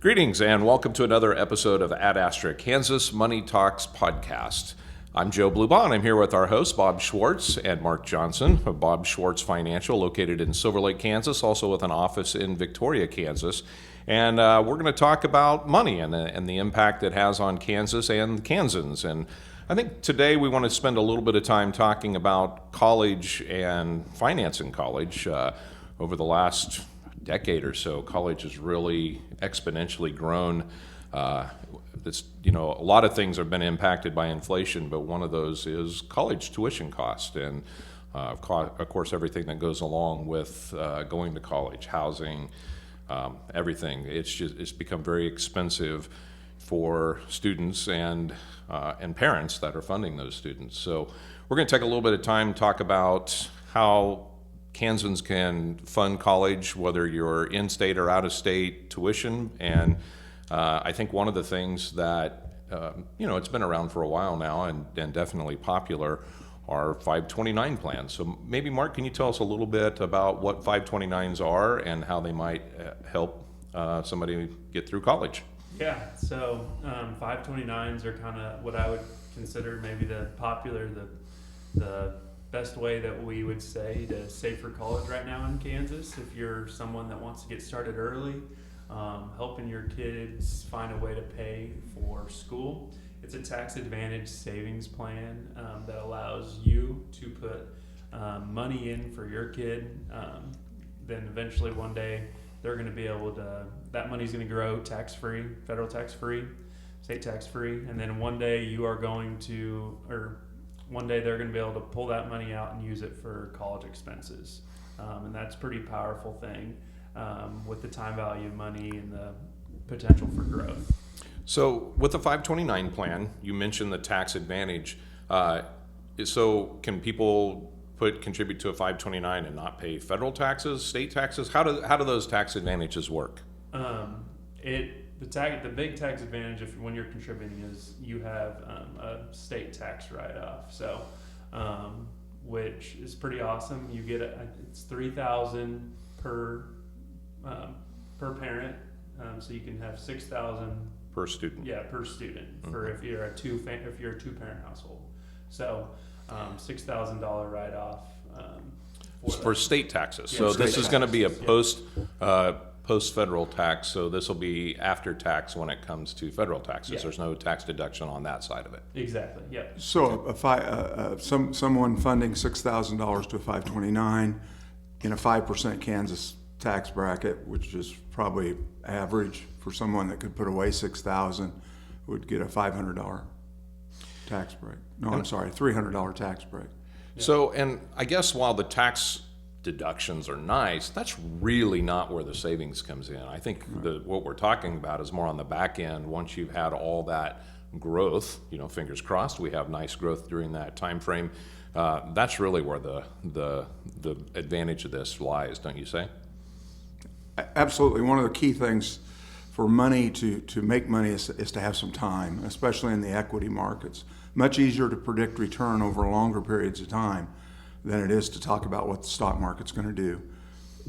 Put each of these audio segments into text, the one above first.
Greetings and welcome to another episode of At Astra, Kansas Money Talks podcast. I'm Joe Bluebon. I'm here with our hosts, Bob Schwarz and Mark Johnson of Bob Schwarz Financial, located in Silver Lake, Kansas, also with an office in Victoria, Kansas. And we're going to talk about money and the impact it has on Kansas and the Kansans. And I think today we want to spend a little bit of time talking about college and financing college. Over the last decade or so, college has really exponentially grown. A lot of things have been impacted by inflation, but one of those is college tuition cost, and of course everything that goes along with going to college, housing, everything. It's become very expensive for students and parents that are funding those students. So we're going to take a little bit of time to talk about how Kansans can fund college, whether you're in-state or out-of-state tuition. And I think one of the things that, it's been around for a while now and definitely popular are 529 plans. So maybe, Mark, can you tell us a little bit about what 529s are and how they might help somebody get through college? Yeah, so 529s are kind of what I would consider maybe the best way that we would say to save for college right now in Kansas. If you're someone that wants to get started early, helping your kids find a way to pay for school. It's a tax advantage savings plan that allows you to put money in for your kid. Then eventually one day they're going to be able to, that money's going to grow tax-free, federal tax-free, state tax-free, and then one day they're going to be able to pull that money out and use it for college expenses. And that's a pretty powerful thing with the time value of money and the potential for growth. So with the 529 plan, you mentioned the tax advantage. So can people contribute to a 529 and not pay federal taxes, state taxes? How do those tax advantages work? The big tax advantage when you're contributing is you have a state tax write-off, so which is pretty awesome. You get it's $3,000 per parent, so you can have $6,000 per student. Yeah, per student for if you're a two-parent household. So $6,000 write-off for state taxes. Yeah, so state this is going to be a taxes, post-federal tax, so this will be after tax when it comes to federal taxes. Yeah. There's no tax deduction on that side of it. Exactly, yeah. So someone funding $6,000 to a 529 in a 5% Kansas tax bracket, which is probably average for someone that could put away $6,000, would get a $500 tax break. No, I'm sorry, $300 tax break. Yeah. So, and I guess while the tax deductions are nice, that's really not where the savings comes in. I think what we're talking about is more on the back end. Once you've had all that growth, fingers crossed, we have nice growth during that time frame. That's really where the advantage of this lies, don't you say? Absolutely. One of the key things for money to make money is to have some time, especially in the equity markets. Much easier to predict return over longer periods of time than it is to talk about what the stock market's going to do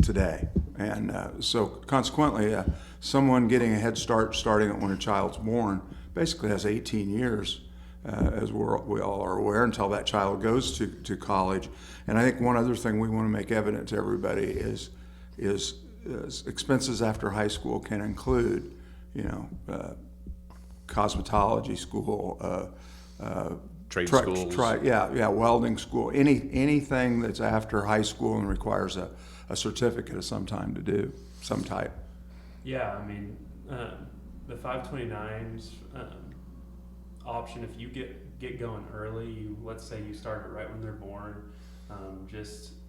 today. And so consequently, someone getting a head start starting when a child's born basically has 18 years, as we all are aware, until that child goes to college. And I think one other thing we want to make evident to everybody is expenses after high school can include, cosmetology school, trade schools. Welding school, anything that's after high school and requires a certificate of some type. Yeah, I mean, the 529s option, if you get going early, let's say you start it right when they're born,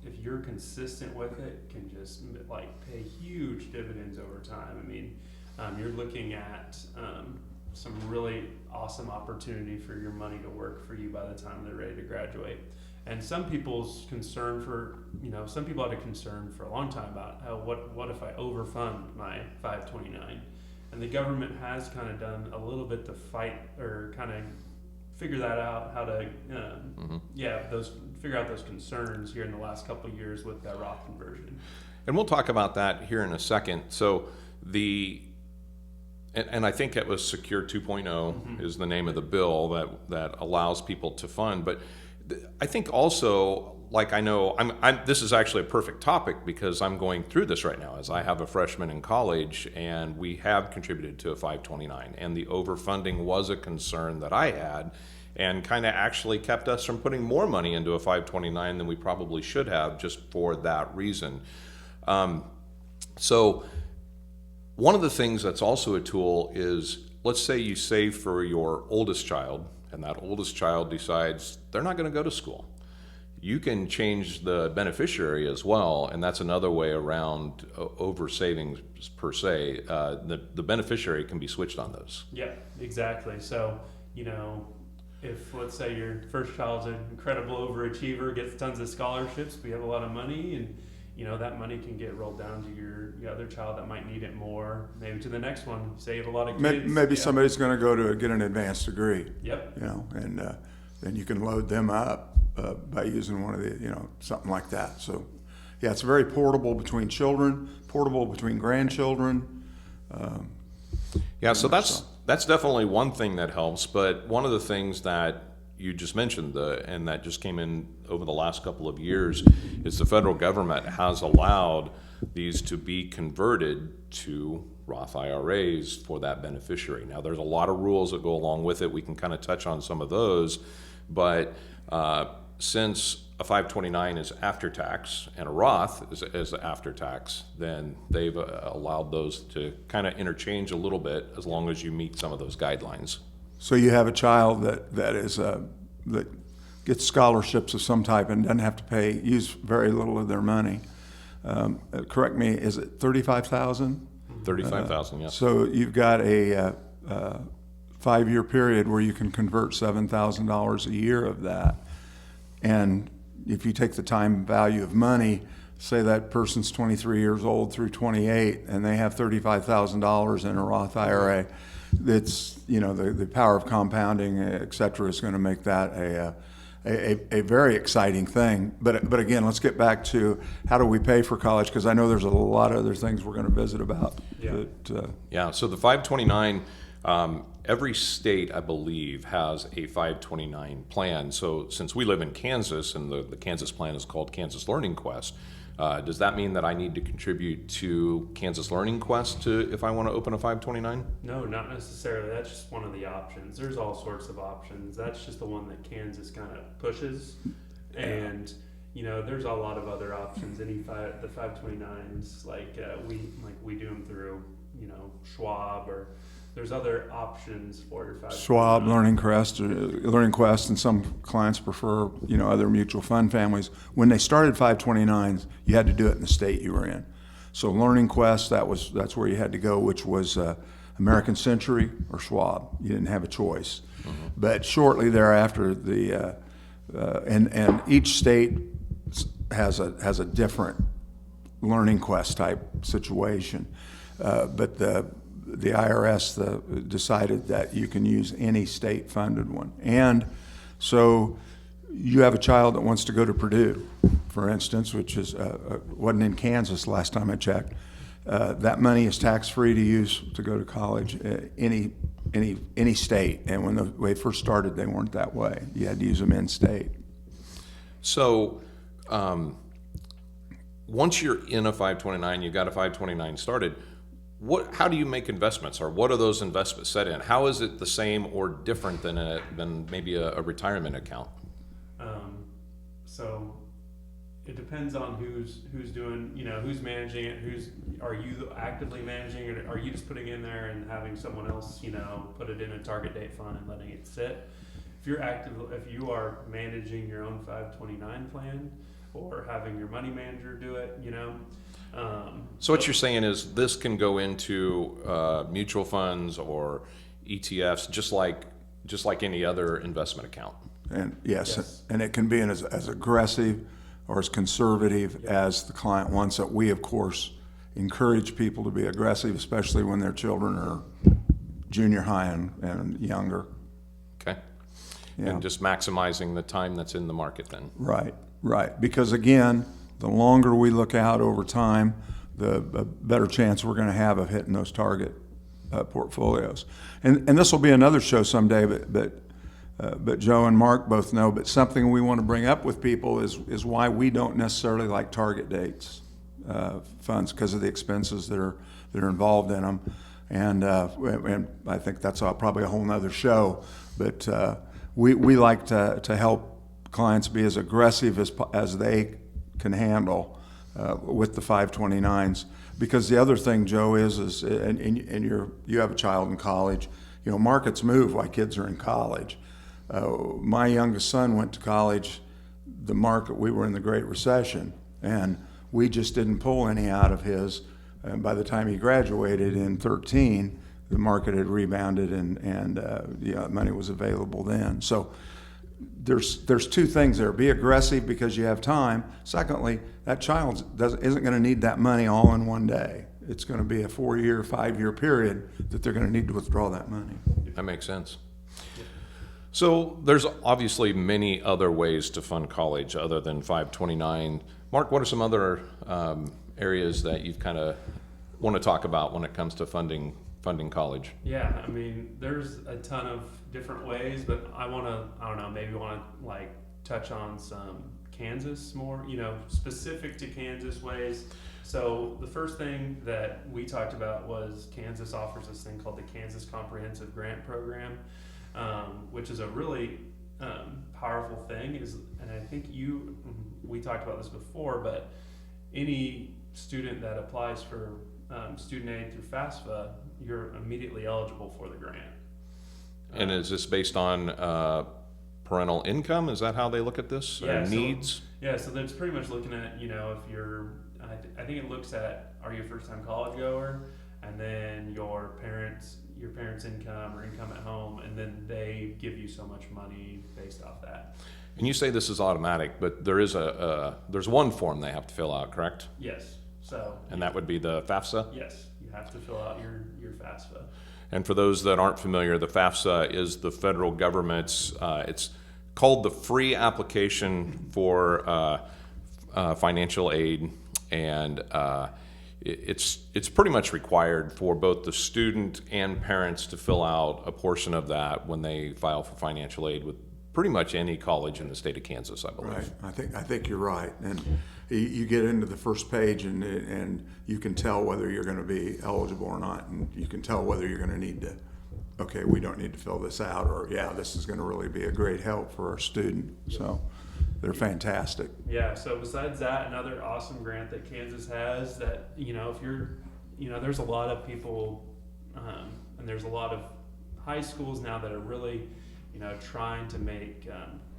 if you're consistent with it, can just pay huge dividends over time. I mean, you're looking at some really awesome opportunity for your money to work for you by the time they're ready to graduate. And some people had a concern for a long time about what if I overfund my 529? And the government has kind of done a little bit to fight or kind of figure that out, how to figure out those concerns here in the last couple of years with that Roth conversion. And we'll talk about that here in a second. So And I think it was Secure 2.0 is the name of the bill that allows people to fund. But I think also, like I know, this is actually a perfect topic because I'm going through this right now as I have a freshman in college, and we have contributed to a 529. And the overfunding was a concern that I had and kind of actually kept us from putting more money into a 529 than we probably should have just for that reason. So one of the things that's also a tool is, let's say you save for your oldest child, and that oldest child decides they're not going to go to school. You can change the beneficiary as well, and that's another way around over savings per se. The beneficiary can be switched on those. Yeah, exactly. So, if let's say your first child's an incredible overachiever, gets tons of scholarships, we have a lot of money, and that money can get rolled down to your other child that might need it more, maybe to the next one. Say you have a lot of kids. Maybe somebody's going to go to get an advanced degree. Yep. And then you can load them up by using one of the, something like that. So, yeah, it's very portable between children, portable between grandchildren. Yeah, so that's definitely one thing that helps. But one of the things that you just mentioned, and that just came in over the last couple of years, is the federal government has allowed these to be converted to Roth IRAs for that beneficiary. Now, there's a lot of rules that go along with it. We can kind of touch on some of those, but since a 529 is after tax and a Roth is after tax, then they've allowed those to kind of interchange a little bit as long as you meet some of those guidelines. So you have a child that gets scholarships of some type and doesn't have to use very little of their money. Correct me, is it 35,000? 35,000, yes. So you've got a 5-year period where you can convert $7,000 a year of that. And if you take the time value of money, say that person's 23 years old through 28, and they have $35,000 in a Roth IRA, it's, the power of compounding, et cetera, is going to make that a very exciting thing. But again, let's get back to how do we pay for college, because I know there's a lot of other things we're going to visit about. Yeah. So the 529, every state, I believe, has a 529 plan. So since we live in Kansas, and the Kansas plan is called Kansas Learning Quest, does that mean that I need to contribute to Kansas Learning Quest if I want to open a 529? No, not necessarily. That's just one of the options. There's all sorts of options. That's just the one that Kansas kind of pushes. And, there's a lot of other options. The 529s, we do them through, Schwab, or there's other options for your 529. Schwab, Learning Quest, and some clients prefer, other mutual fund families. When they started 529s, you had to do it in the state you were in. So Learning Quest, that's where you had to go, which was American Century or Schwab. You didn't have a choice. Mm-hmm. But shortly thereafter, and each state has a different Learning Quest type situation. But the IRS decided that you can use any state-funded one. And so you have a child that wants to go to Purdue, for instance, which wasn't in Kansas last time I checked. That money is tax-free to use to go to college any state. And when they first started, they weren't that way. You had to use them in-state. So once you're in a 529, you got a 529 started, how do you make investments, or what are those investments set in? How is it the same or different than maybe a retirement account? So it depends on who's doing, who's managing it. Are you actively managing it? Are you just putting in there and having someone else, put it in a target date fund and letting it sit? If you are managing your own 529 plan, or having your money manager do it, So what you're saying is this can go into mutual funds or ETFs, just like any other investment account. And yes. And it can be as aggressive or as conservative as the client wants it. We, of course, encourage people to be aggressive, especially when their children are junior high and younger. Okay. Yeah. And just maximizing the time that's in the market then. Right. Because again, the longer we look out over time, the better chance we're going to have of hitting those target portfolios. And this will be another show someday, but Joe and Mark both know. But something we want to bring up with people is why we don't necessarily like target dates funds, because of the expenses that are involved in them. And I think that's probably a whole nother show. But we like to help clients be as aggressive as they can handle with the 529s. Because the other thing, Joe, is and you have a child in college. You know, markets move while kids are in college. My youngest son went to college. We were in the Great Recession, and we just didn't pull any out of his. And by the time he graduated in 2013, the market had rebounded, and money was available then. So there's two things there. Be aggressive because you have time. Secondly, that child isn't going to need that money all in one day. It's going to be a 4-year, 5-year period that they're going to need to withdraw that money. That makes sense. So there's obviously many other ways to fund college other than 529. Mark, what are some other areas that you've kind of want to talk about when it comes to funding college? Yeah, I mean, there's a ton of different ways, but I don't know, maybe want to like touch on some Kansas more, specific to Kansas ways. So the first thing that we talked about was Kansas offers this thing called the Kansas Comprehensive Grant Program, which is a really powerful thing. And I think we talked about this before, but any student that applies for student aid through FAFSA, you're immediately eligible for the grant. And is this based on parental income? Is that how they look at this? Yeah, or needs? So that's pretty much looking at, if you're, I think it looks at, are you a first-time college goer? And then your parents' income or income at home, and then they give you so much money based off that. And you say this is automatic, but there is there's one form they have to fill out, correct? Yes. So. And that would be the FAFSA? Yes, you have to fill out your FAFSA. And for those that aren't familiar, the FAFSA is the federal government's, it's called the free application for financial aid, and it's pretty much required for both the student and parents to fill out a portion of that when they file for financial aid with pretty much any college in the state of Kansas, I believe. Right. I think you're right. And you get into the first page, and you can tell whether you're going to be eligible or not, and you can tell whether you're going to need to. Okay, we don't need to fill this out, or this is going to really be a great help for our student. So they're fantastic. Yeah. So besides that, another awesome grant that Kansas has that if you're, there's a lot of people, and there's a lot of high schools now that are really trying to make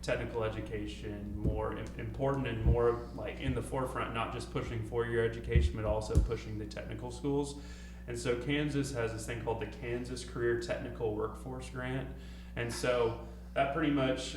technical education more important and more like in the forefront, not just pushing 4-year education, but also pushing the technical schools. And so Kansas has this thing called the Kansas Career Technical Workforce Grant. And so that pretty much,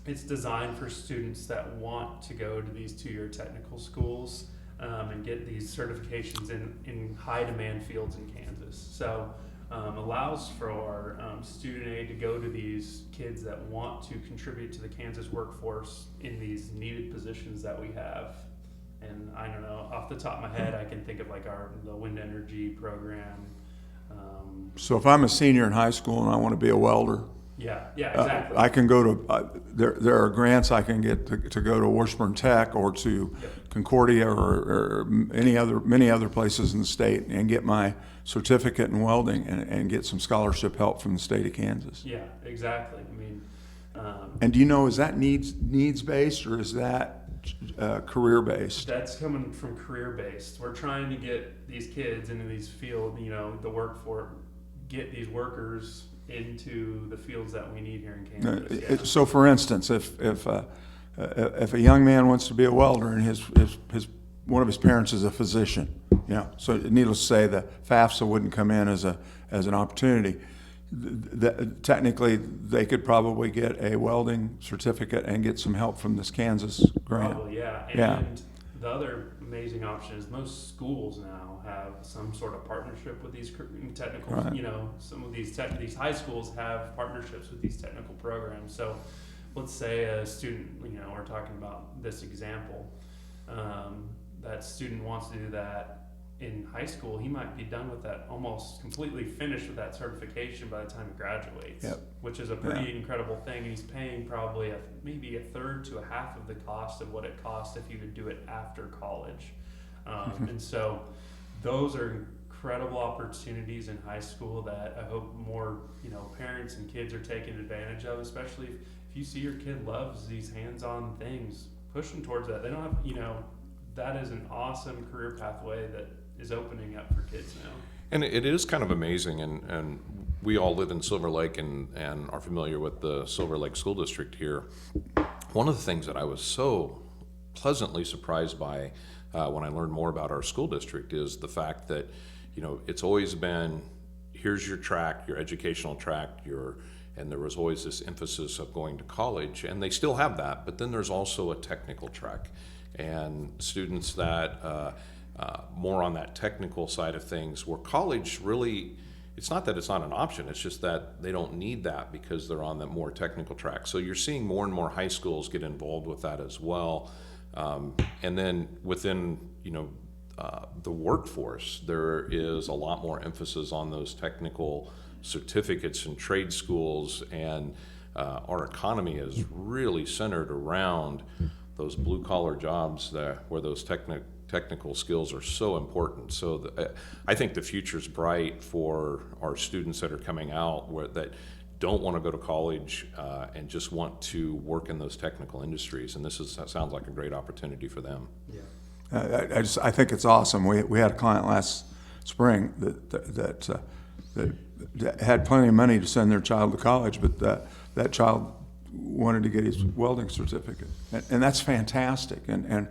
it's designed for students that want to go to these 2-year technical schools and get these certifications in high demand fields in Kansas. So allows for our student aid to go to these kids that want to contribute to the Kansas workforce in these needed positions that we have. And I don't know, off the top of my head, I can think of like the wind energy program. So if I'm a senior in high school and I want to be a welder, yeah, exactly. I can go to, there are grants I can get to go to Washburn Tech or to Concordia or many other places in the state and get my certificate in welding and get some scholarship help from the state of Kansas. Yeah, exactly. I mean, and do you know, is that needs based or is that career based? That's coming from career based. We're trying to get these kids into these fields, the workforce, get these workers into the fields that we need here in Kansas. So, for instance, if a young man wants to be a welder and his one of his parents is a physician, so needless to say, the FAFSA wouldn't come in as an opportunity. Technically, they could probably get a welding certificate and get some help from this Kansas grant. Probably, yeah. And the other amazing option is most schools now have some sort of partnership with these technical, right. Some of these high schools have partnerships with these technical programs. So let's say a student, we're talking about this example, that student wants to do that in high school, he might be done with that, almost completely finished with that certification by the time he graduates, Yep. which is a pretty incredible thing. And he's paying probably maybe a third to a half of the cost of what it costs if you would do it after college. And so those are incredible opportunities in high school that I hope more, parents and kids are taking advantage of, especially if you see your kid loves these hands-on things, push them towards that. They don't have, that is an awesome career pathway that is opening up for kids now. And it is kind of amazing, and we all live in Silver Lake and are familiar with the Silver Lake School District here. One of the things that I was so pleasantly surprised by when I learned more about our school district is the fact that, it's always been, here's your track, your educational track, and there was always this emphasis of going to college, and they still have that, but then there's also a technical track. And students that more on that technical side of things, where college really, it's not that it's not an option, it's just that they don't need that because they're on the more technical track. So you're seeing more and more high schools get involved with that as well. And then within, the workforce, there is a lot more emphasis on those technical certificates and trade schools, and our economy is really centered around those blue-collar jobs where those technical skills are so important. So I think the future's bright for our students that are coming out that don't want to go to college and just want to work in those technical industries. And sounds like a great opportunity for them. Yeah. I think it's awesome. We had a client last spring that had plenty of money to send their child to college, but that child wanted to get his welding certificate, and that's fantastic. And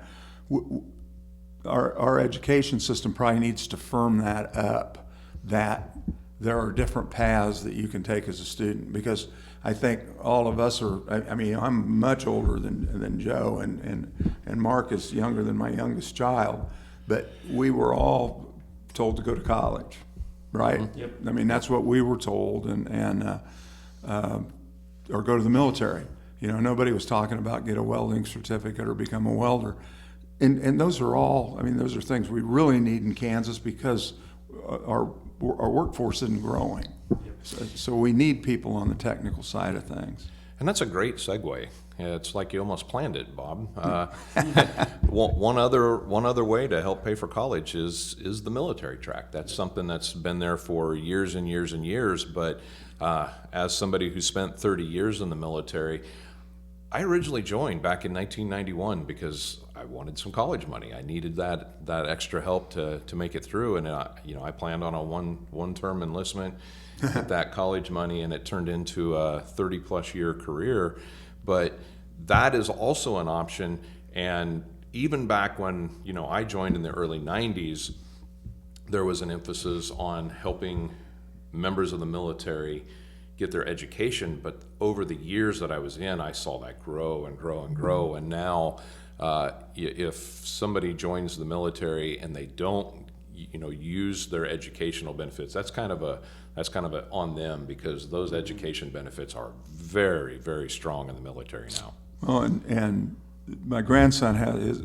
our education system probably needs to firm that up, that there are different paths that you can take as a student, because I think all of us are, I'm much older than Joe, and Mark is younger than my youngest child, but we were all told to go to college, right? Yep. That's what we were told, or go to the military. Nobody was talking about get a welding certificate or become a welder. And those are all, those are things we really need in Kansas, because our workforce isn't growing. So we need people on the technical side of things. And that's a great segue. It's like you almost planned it, Bob. One other way to help pay for college is the military track. That's something that's been there for years and years and years. But as somebody who spent 30 years in the military, I originally joined back in 1991 because I wanted some college money. I needed that extra help to make it through, and I planned on a one-term enlistment, get that college money, and it turned into a 30-plus year career. But that is also an option. And even back when I joined in the early 90s, there was an emphasis on helping members of the military get their education. But over the years that I was in, I saw that grow and grow and grow. And now, if somebody joins the military and they don't, use their educational benefits, that's kind of on them, because those education benefits are very, very strong in the military now. Well, and my grandson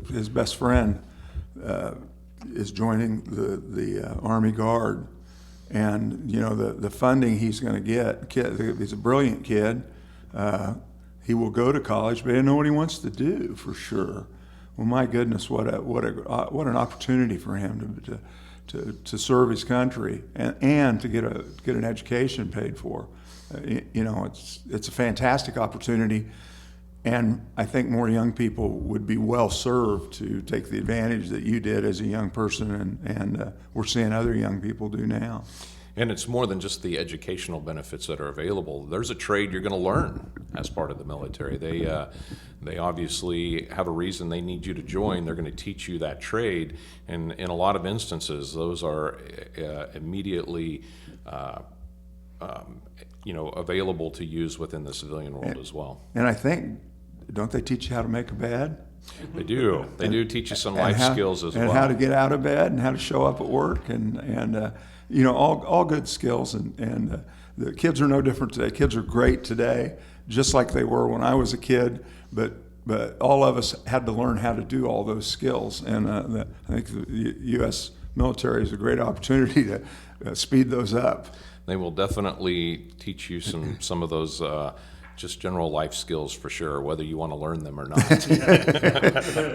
his best friend is joining the Army Guard, and the funding he's going to get. He's a brilliant kid. He will go to college, but he doesn't know what he wants to do for sure. Well, my goodness, what an opportunity for him to serve his country and to get an education paid for. It's a fantastic opportunity, and I think more young people would be well served to take the advantage that you did as a young person, and we're seeing other young people do now. And it's more than just the educational benefits that are available. There's a trade you're going to learn as part of the military. They obviously have a reason they need you to join. They're going to teach you that trade, and in a lot of instances, those are immediately available to use within the civilian world as well. And I think, don't they teach you how to make a bed? They do. They do teach you some life skills as well. And how to get out of bed, and how to show up at work, and all good skills. And the kids are no different today. Kids are great today, just like they were when I was a kid. But all of us had to learn how to do all those skills. And I think the U.S. military is a great opportunity to speed those up. They will definitely teach you some of those just general life skills for sure, whether you want to learn them or not.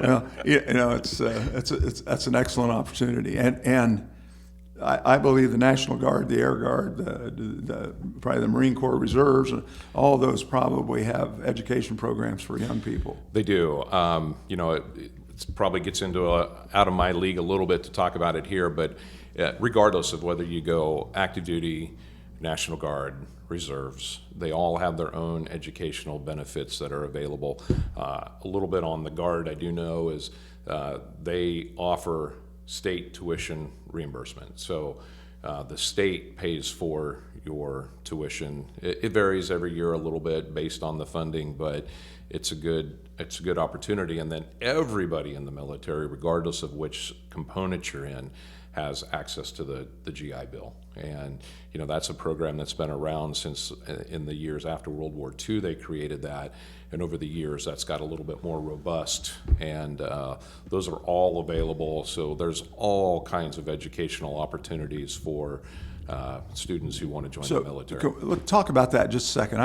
Well, that's an excellent opportunity, and I believe the National Guard, the Air Guard, probably the Marine Corps Reserves, all of those probably have education programs for young people. They do. It probably gets into out of my league a little bit to talk about it here, but regardless of whether you go active duty, National Guard, Reserves, they all have their own educational benefits that are available. A little bit on the Guard I do know is they offer state tuition reimbursement. So the state pays for your tuition. It varies every year a little bit based on the funding, but it's a good opportunity. And then everybody in the military, regardless of which component you're in, has access to the GI Bill. And that's a program that's been around since in the years after World War II they created that, and over the years that's got a little bit more robust, and those are all available. So there's all kinds of educational opportunities for students who want to join the military. Let's talk about that just a second.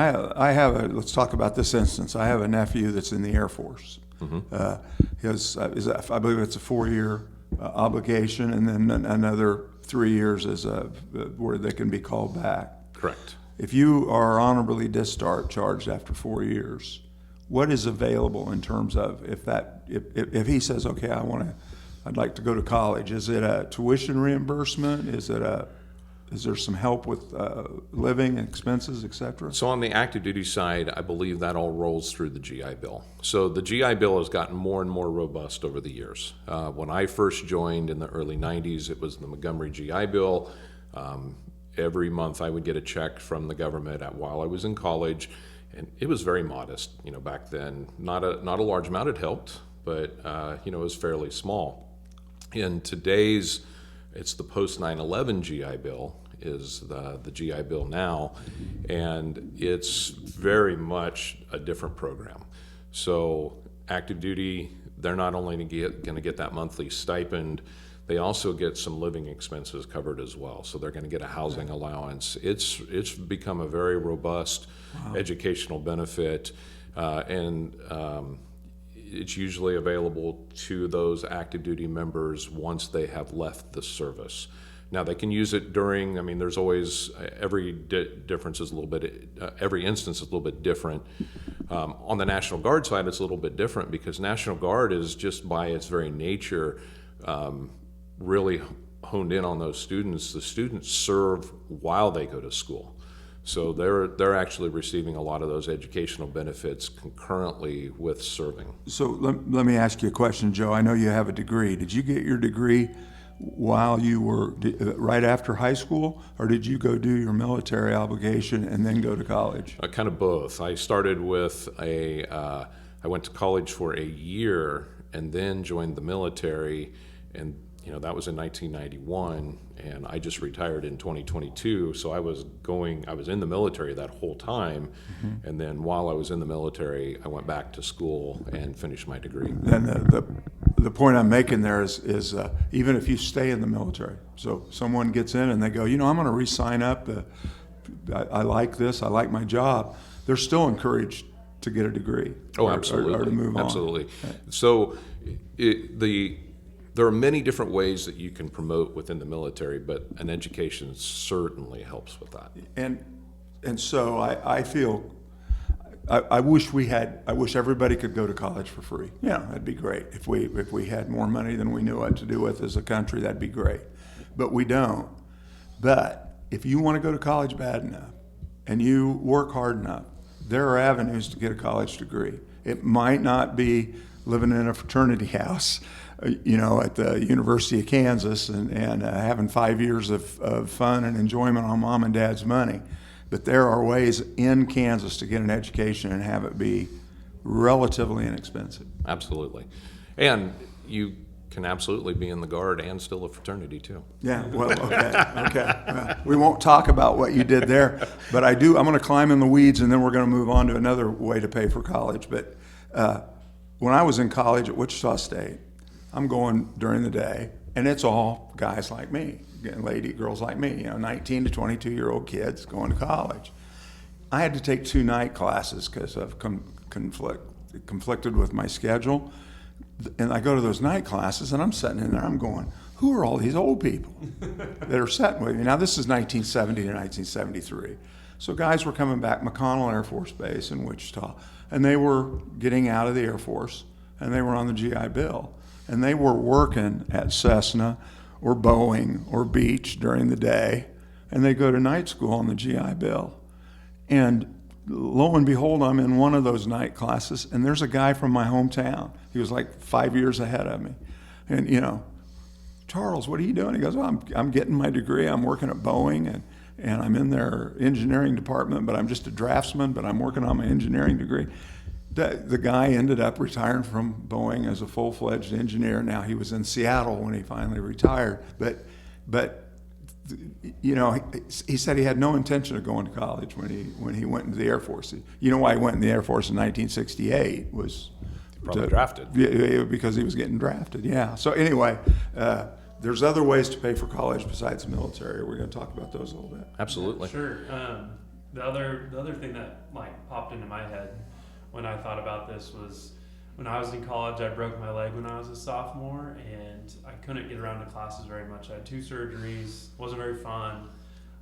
Let's talk about this instance. I have a nephew that's in the Air Force. I believe it's a 4-year obligation, and then another 3 years where they can be called back. Correct. If you are honorably discharged after 4 years, what is available in terms of if he says, okay, I'd like to go to college? Is it a tuition reimbursement? Is there some help with living expenses, et cetera? So on the active duty side, I believe that all rolls through the GI Bill. So the GI Bill has gotten more and more robust over the years. When I first joined in the early 90s, it was the Montgomery GI Bill. Every month I would get a check from the government while I was in college, and it was very modest. Back then, not a large amount. It helped, but it was fairly small. In today's, it's the post 9/11 GI Bill is the GI Bill now, and it's very much a different program. So active duty, they're not only going to get that monthly stipend, they also get some living expenses covered as well. So they're going to get a housing allowance. It's become a very robust educational benefit, and it's usually available to those active duty members once they have left the service. Now they can use it during. There's always every difference is a little bit. Every instance is a little bit different. On the National Guard side, it's a little bit different because National Guard is just by its very nature really honed in on those students. The students serve while they go to school, so they're actually receiving a lot of those educational benefits concurrently with serving. So let me ask you a question, Joe. I know you have a degree. Did you get your degree while you were right after high school, or did you go do your military obligation and then go to college? Kind of both. I started with I went to college for a year and then joined the military, and that was in 1991, and I just retired in 2022. So I was in the military that whole time, and then while I was in the military, I went back to school and finished my degree. And the point I'm making there is even if you stay in the military, so someone gets in and they go, I'm going to re-sign up. I like this. I like my job. They're still encouraged to get a degree. Oh, absolutely. Or to move on. Absolutely. So there are many different ways that you can promote within the military, but an education certainly helps with that. And so I feel I wish everybody could go to college for free. Yeah, that'd be great. If we had more money than we knew what to do with as a country, that'd be great. But we don't. But if you want to go to college bad enough and you work hard enough, there are avenues to get a college degree. It might not be living in a fraternity house, at the University of Kansas and having 5 years of fun and enjoyment on mom and dad's money. But there are ways in Kansas to get an education and have it be relatively inexpensive. Absolutely. And you can absolutely be in the Guard and still a fraternity too. Yeah, well, okay. Well, we won't talk about what you did there, but I'm going to climb in the weeds and then we're going to move on to another way to pay for college. But when I was in college at Wichita State, I'm going during the day, And it's all guys like me, girls like me, 19 to 22-year-old kids going to college. I had to take 2 night classes because of conflicted with my schedule. And I go to those night classes, and I'm sitting in there, I'm going, who are all these old people that are sitting with me? Now, this is 1970 to 1973. So guys were coming back, McConnell Air Force Base in Wichita, and they were getting out of the Air Force, and they were on the GI Bill. And they were working at Cessna or Boeing or Beach during the day, and they go to night school on the GI Bill. And lo and behold, I'm in one of those night classes, and there's a guy from my hometown. He was like 5 years ahead of me. And, Charles, what are you doing? He goes, well, I'm getting my degree. I'm working at Boeing, and I'm in their engineering department, but I'm just a draftsman, but I'm working on my engineering degree. The guy ended up retiring from Boeing as a full-fledged engineer. Now, he was in Seattle when he finally retired. But he said he had no intention of going to college when he went into the Air Force. You know why he went in the Air Force in 1968 was Probably drafted. Yeah, because he was getting drafted. Yeah. So anyway, there's other ways to pay for college besides the military. We're going to talk about those a little bit. Absolutely. Sure. The other thing that popped into my head when I thought about this was when I was in college, I broke my leg when I was a sophomore, and I couldn't get around to classes very much. I had 2 surgeries, wasn't very fun,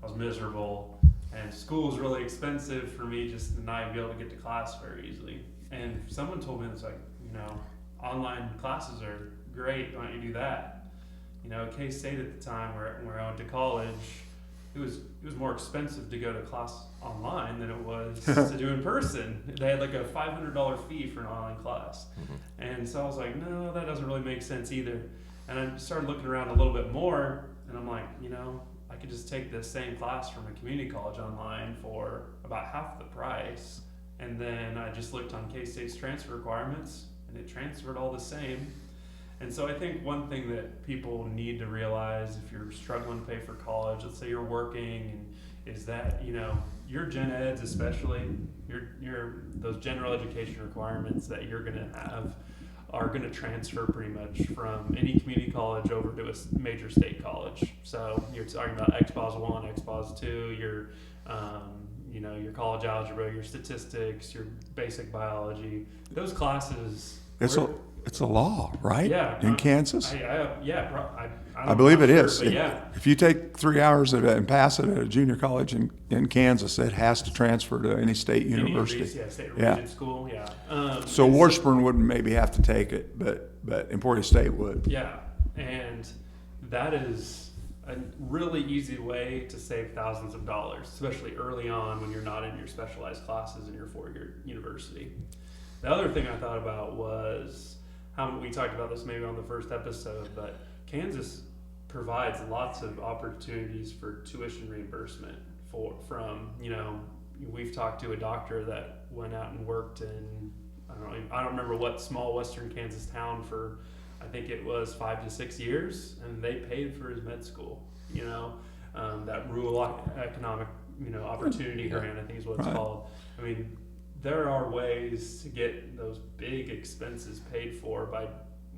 I was miserable, and school was really expensive for me just to not be able to get to class very easily. And someone told me, it's like, online classes are great, why don't you do that? K-State at the time where I went to college, it was more expensive to go to class online than it was to do in person. They had like a $500 fee for an online class. Mm-hmm. And so I was like, no, that doesn't really make sense either. And I started looking around a little bit more, and I'm like, I could just take this same class from a community college online for about half the price. And then I just looked on K-State's transfer requirements, and it transferred all the same. And so I think one thing that people need to realize if you're struggling to pay for college, let's say you're working, is that, your gen eds especially, your those general education requirements that you're going to have are going to transfer pretty much from any community college over to a major state college. So you're talking about XPOS 1, XPOS 2, your college algebra, your statistics, your basic biology. Those classes... It's a law, right? Yeah. In Kansas? I believe it is. But yeah. If you take 3 hours of it and pass it at a junior college in Kansas, it has to transfer to any state university. State or region school, yeah. So Washburn wouldn't maybe have to take it, but Emporia State would. Yeah, and that is a really easy way to save thousands of dollars, especially early on when you're not in your specialized classes in your 4-year university. The other thing I thought about was how we talked about this maybe on the first episode, but Kansas provides lots of opportunities for tuition reimbursement we've talked to a doctor that went out and worked in, I don't remember what small western Kansas town for, I think it was 5 to 6 years, and they paid for his med school, that rural economic, opportunity grant, I think is what it's called. I mean, there are ways to get those big expenses paid for by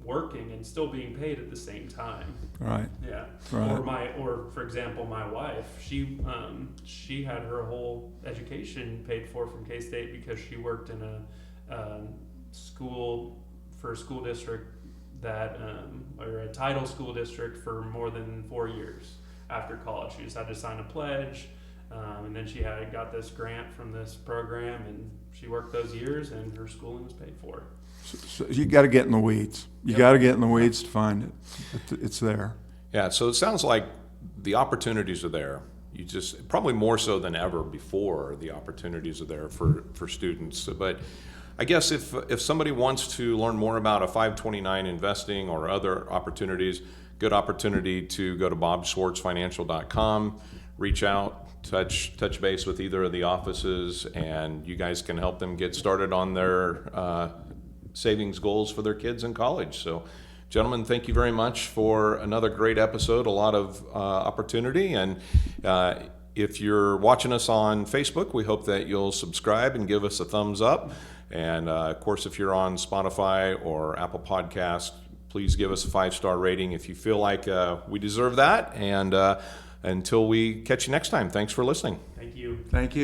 working and still being paid at the same time. Right. Yeah. Right. Or for example, my wife, she had her whole education paid for from K-State because she worked in a school district that or a title school district for more than 4 years after college. She just had to sign a pledge. And then she got this grant from this program, and she worked those years, and her schooling was paid for. So you got to get in the weeds. You got to get in the weeds to find it. It's there. Yeah, so it sounds like the opportunities are there. You just, probably more so than ever before, the opportunities are there for students. But I guess if somebody wants to learn more about a 529 investing or other opportunities, good opportunity to go to bobschwartzfinancial.com, reach out, touch base with either of the offices, and you guys can help them get started on their savings goals for their kids in college. So, gentlemen, thank you very much for another great episode, a lot of opportunity. And if you're watching us on Facebook, we hope that you'll subscribe and give us a thumbs up. And of course, if you're on Spotify or Apple Podcast, please give us a 5-star rating if you feel like we deserve that. And until we catch you next time, thanks for listening. Thank you. Thank you.